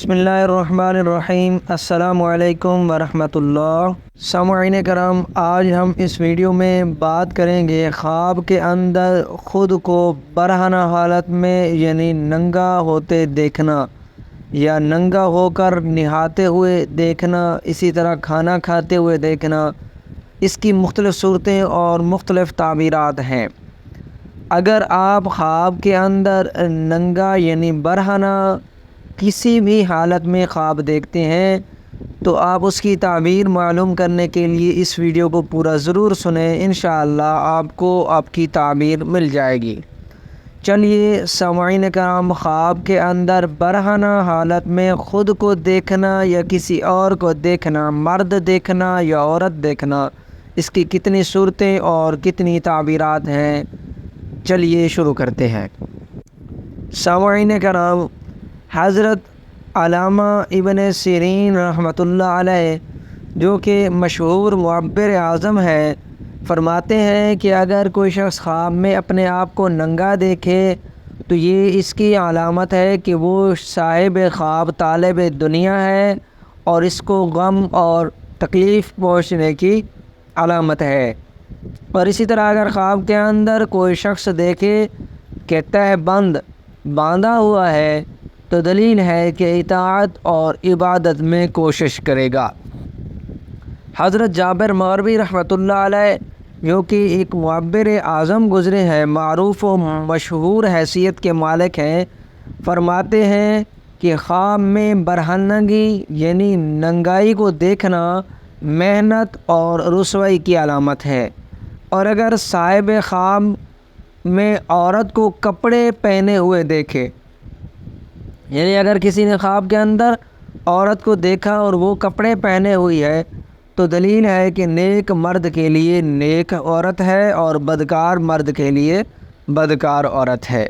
بسم اللہ الرحمن الرحیم۔ السلام علیکم ورحمۃ اللہ۔ سامعین کرام، آج ہم اس ویڈیو میں بات کریں گے خواب کے اندر خود کو برہنہ حالت میں یعنی ننگا ہوتے دیکھنا یا ننگا ہو کر نہاتے ہوئے دیکھنا، اسی طرح کھانا کھاتے ہوئے دیکھنا۔ اس کی مختلف صورتیں اور مختلف تعبیرات ہیں۔ اگر آپ خواب کے اندر ننگا یعنی برہنہ کسی بھی حالت میں خواب دیکھتے ہیں تو آپ اس کی تعبیر معلوم کرنے کے لیے اس ویڈیو کو پورا ضرور سنیں، انشاءاللہ آپ کو آپ کی تعبیر مل جائے گی۔ چلیے سامعین کرام، خواب کے اندر برہنہ حالت میں خود کو دیکھنا یا کسی اور کو دیکھنا، مرد دیکھنا یا عورت دیکھنا، اس کی کتنی صورتیں اور کتنی تعبیرات ہیں، چلیے شروع کرتے ہیں۔ سامعین کرام، حضرت علامہ ابن سیرین رحمۃ اللہ علیہ جو کہ مشہور معبر اعظم ہے، فرماتے ہیں کہ اگر کوئی شخص خواب میں اپنے آپ کو ننگا دیکھے تو یہ اس کی علامت ہے کہ وہ صاحب خواب طالب دنیا ہے اور اس کو غم اور تکلیف پہنچنے کی علامت ہے۔ اور اسی طرح اگر خواب کے اندر کوئی شخص دیکھے کہ تہ بند باندھا ہوا ہے تو دلیل ہے کہ اطاعت اور عبادت میں کوشش کرے گا۔ حضرت جابر مغربی رحمۃ اللہ علیہ جو کہ ایک معبر اعظم گزرے ہیں، معروف و مشہور حیثیت کے مالک ہیں، فرماتے ہیں کہ خواب میں برہنگی یعنی ننگائی کو دیکھنا محنت اور رسوائی کی علامت ہے۔ اور اگر صاحب خواب میں عورت کو کپڑے پہنے ہوئے دیکھے، یعنی اگر کسی نے خواب کے اندر عورت کو دیکھا اور وہ کپڑے پہنے ہوئی ہے تو دلیل ہے کہ نیک مرد کے لیے نیک عورت ہے اور بدکار مرد کے لیے بدکار عورت ہے۔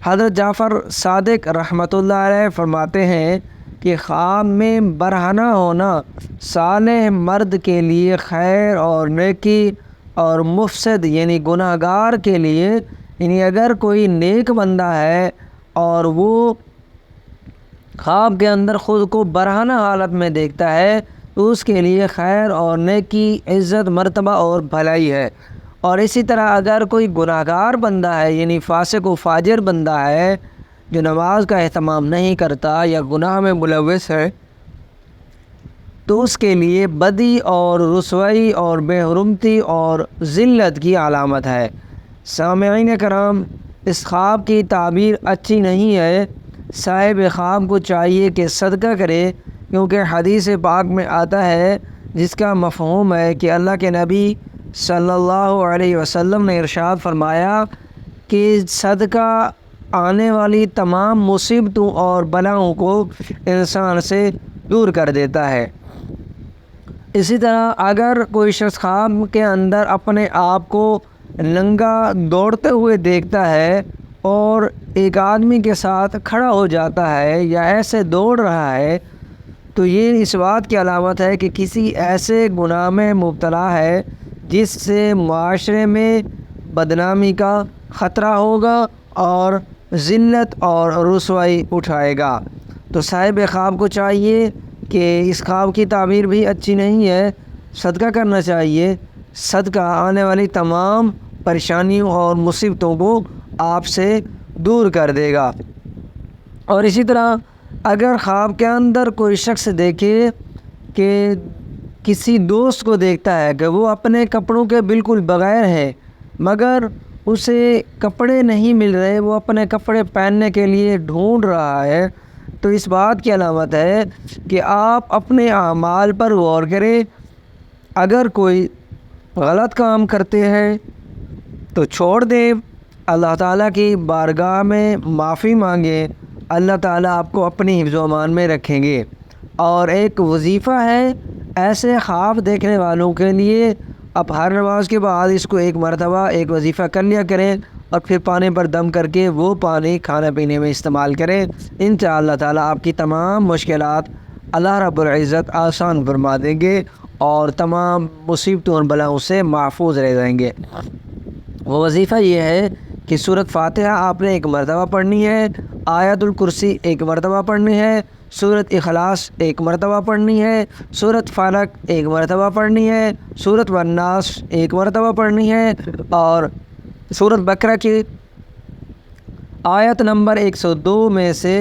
حضرت جعفر صادق رحمۃ اللہ علیہ فرماتے ہیں کہ خواب میں برہنہ ہونا صالح مرد کے لیے خیر اور نیکی اور مفسد یعنی گناہ گار کے لیے، یعنی اگر کوئی نیک بندہ ہے اور وہ خواب کے اندر خود کو برہنہ حالت میں دیکھتا ہے تو اس کے لیے خیر اور نیکی، عزت، مرتبہ اور بھلائی ہے۔ اور اسی طرح اگر کوئی گناہ گار بندہ ہے یعنی فاسق و فاجر بندہ ہے جو نماز کا اہتمام نہیں کرتا یا گناہ میں ملوث ہے تو اس کے لیے بدی اور رسوائی اور بے حرمتی اور ذلت کی علامت ہے۔ سامعین کرام، اس خواب کی تعبیر اچھی نہیں ہے۔ صاحب خواب کو چاہیے کہ صدقہ کرے، کیونکہ حدیث پاک میں آتا ہے جس کا مفہوم ہے کہ اللہ کے نبی صلی اللہ علیہ وسلم نے ارشاد فرمایا کہ صدقہ آنے والی تمام مصیبتوں اور بلاؤں کو انسان سے دور کر دیتا ہے۔ اسی طرح اگر کوئی شخص خواب کے اندر اپنے آپ کو ننگا دوڑتے ہوئے دیکھتا ہے اور ایک آدمی کے ساتھ کھڑا ہو جاتا ہے یا ایسے دوڑ رہا ہے تو یہ اس بات کی علامت ہے کہ کسی ایسے گناہ میں مبتلا ہے جس سے معاشرے میں بدنامی کا خطرہ ہوگا اور ذلت اور رسوائی اٹھائے گا۔ تو صاحب خواب کو چاہیے کہ اس خواب کی تعبیر بھی اچھی نہیں ہے، صدقہ کرنا چاہیے۔ صدقہ آنے والی تمام پریشانیوں اور مصیبتوں کو آپ سے دور کر دے گا۔ اور اسی طرح اگر خواب کے اندر کوئی شخص دیکھے کہ کسی دوست کو دیکھتا ہے کہ وہ اپنے کپڑوں کے بالکل بغیر ہے مگر اسے کپڑے نہیں مل رہے، وہ اپنے کپڑے پہننے کے لیے ڈھونڈ رہا ہے، تو اس بات کی علامت ہے کہ آپ اپنے اعمال پر غور کریں۔ اگر کوئی غلط کام کرتے ہیں تو چھوڑ دیں، اللہ تعالیٰ کی بارگاہ میں معافی مانگیں، اللہ تعالیٰ آپ کو اپنی حفظ و امان میں رکھیں گے۔ اور ایک وظیفہ ہے ایسے خواب دیکھنے والوں کے لیے، آپ ہر نماز کے بعد اس کو ایک مرتبہ ایک وظیفہ کر لیا کریں اور پھر پانی پر دم کر کے وہ پانی کھانا پینے میں استعمال کریں، انشاءاللہ تعالیٰ آپ کی تمام مشکلات اللہ رب العزت آسان فرما دیں گے اور تمام مصیبتوں اور بلاؤں سے محفوظ رہ جائیں گے۔ وہ وظیفہ یہ ہے کہ سورۃ فاتحہ آپ نے ایک مرتبہ پڑھنی ہے، آیت الکرسی ایک مرتبہ پڑھنی ہے، سورۃ اخلاص 1 مرتبہ پڑھنی ہے، سورۃ فلق 1 مرتبہ پڑھنی ہے، سورۃ والناس 1 مرتبہ پڑھنی ہے، اور سورۃ بقرہ کی آیت نمبر 102 میں سے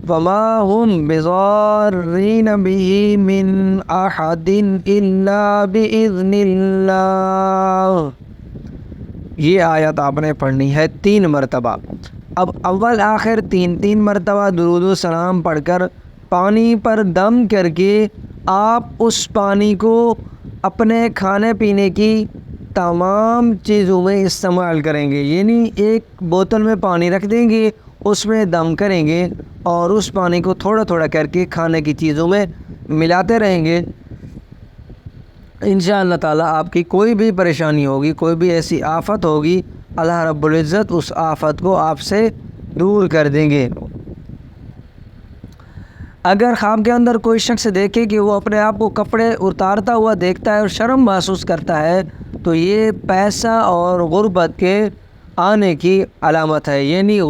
وَمَا هُمْ بِضَارِّينَ بِهِ مِنْ أَحَدٍ إِلَّا بِإِذْنِ اللَّهِ، یہ آیت آپ نے پڑھنی ہے 3 مرتبہ۔ اب اول آخر 3 مرتبہ درود و سلام پڑھ کر پانی پر دم کر کے آپ اس پانی کو اپنے کھانے پینے کی تمام چیزوں میں استعمال کریں گے، یعنی ایک بوتل میں پانی رکھ دیں گے، اس میں دم کریں گے اور اس پانی کو تھوڑا تھوڑا کر کے کھانے کی چیزوں میں ملاتے رہیں گے۔ انشاءاللہ تعالیٰ آپ کی کوئی بھی پریشانی ہوگی، کوئی بھی ایسی آفت ہوگی، اللہ رب العزت اس آفت کو آپ سے دور کر دیں گے۔ اگر خواب کے اندر کوئی شخص دیکھے کہ وہ اپنے آپ کو کپڑے اتارتا ہوا دیکھتا ہے اور شرم محسوس کرتا ہے تو یہ پیسہ اور غربت کے آنے کی علامت ہے، یعنی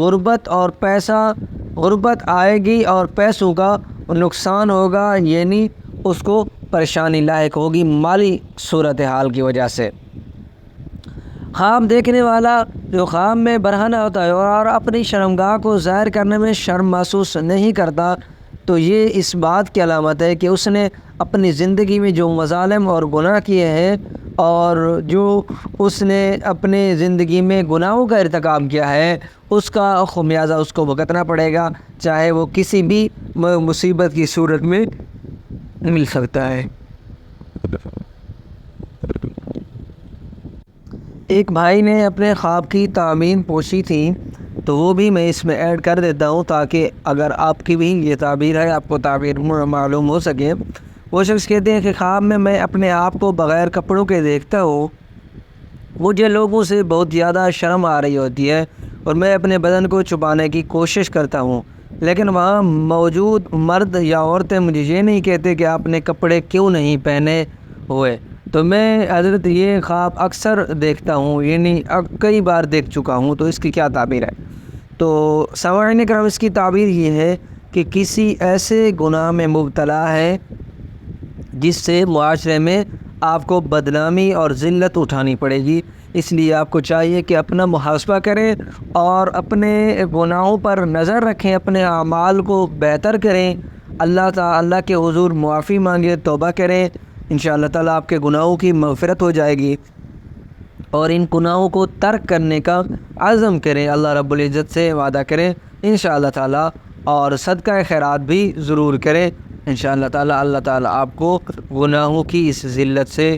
غربت آئے گی اور پیسوں کا نقصان ہوگا، یعنی اس کو پریشانی لاحق ہوگی مالی صورتحال کی وجہ سے۔ خواب دیکھنے والا جو خواب میں برہنہ ہوتا ہے اور اپنی شرمگاہ کو ظاہر کرنے میں شرم محسوس نہیں کرتا تو یہ اس بات کی علامت ہے کہ اس نے اپنی زندگی میں جو مظالم اور گناہ کیے ہیں اور جو اس نے اپنے زندگی میں گناہوں کا ارتکاب کیا ہے اس کا خمیازہ اس کو بھگتنا پڑے گا، چاہے وہ کسی بھی مصیبت کی صورت میں مل سکتا ہے۔ ایک بھائی نے اپنے خواب کی تعبیر پوچھی تھی تو وہ بھی میں اس میں ایڈ کر دیتا ہوں تاکہ اگر آپ کی بھی یہ تعبیر ہے آپ کو تعبیر معلوم ہو سکے۔ وہ شخص کہتے ہیں کہ خواب میں اپنے آپ کو بغیر کپڑوں کے دیکھتا ہوں، مجھے لوگوں سے بہت زیادہ شرم آ رہی ہوتی ہے اور میں اپنے بدن کو چھپانے کی کوشش کرتا ہوں، لیکن وہاں موجود مرد یا عورتیں مجھے یہ نہیں کہتے کہ آپ نے کپڑے کیوں نہیں پہنے ہوئے، تو میں حضرت یہ خواب اکثر دیکھتا ہوں، یعنی کئی بار دیکھ چکا ہوں، تو اس کی کیا تعبیر ہے؟ تو سامعین کرام اس کی تعبیر یہ ہے کہ کسی ایسے گناہ میں مبتلا ہے جس سے معاشرے میں آپ کو بدنامی اور ذلت اٹھانی پڑے گی، اس لیے آپ کو چاہیے کہ اپنا محاسبہ کریں اور اپنے گناہوں پر نظر رکھیں، اپنے اعمال کو بہتر کریں، اللہ کے حضور معافی مانگیں، توبہ کریں، انشاءاللہ تعالیٰ آپ کے گناہوں کی مغفرت ہو جائے گی اور ان گناہوں کو ترک کرنے کا عزم کریں، اللہ رب العزت سے وعدہ کریں انشاءاللہ تعالیٰ، اور صدقہ خیرات بھی ضرور کریں انشاءاللہ تعالیٰ۔ اللہ تعالیٰ آپ کو گناہوں کی اس ذلت سے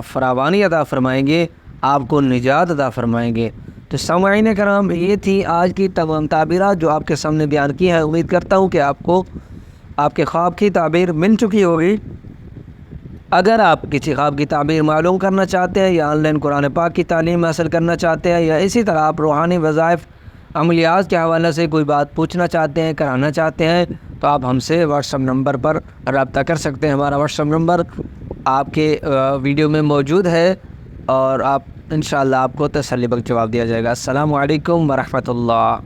فراوانی عطا فرمائیں گے، آپ کو نجات عطا فرمائیں گے۔ تو سامعین کرام یہ تھی آج کی تمام تعبیرات جو آپ کے سامنے بیان کی ہیں، امید کرتا ہوں کہ آپ کو آپ کے خواب کی تعبیر مل چکی ہوگی۔ اگر آپ کسی خواب کی تعبیر معلوم کرنا چاہتے ہیں یا آن لائن قرآن پاک کی تعلیم حاصل کرنا چاہتے ہیں یا اسی طرح آپ روحانی وظائف عملیات کے حوالے سے کوئی بات پوچھنا چاہتے ہیں، کرانا چاہتے ہیں تو آپ ہم سے واٹس ایپ نمبر پر رابطہ کر سکتے ہیں۔ ہمارا واٹس ایپ نمبر آپ کے ویڈیو میں موجود ہے اور انشاءاللہ آپ کو تسلی بخش جواب دیا جائے گا۔ السلام علیکم ورحمۃ اللہ۔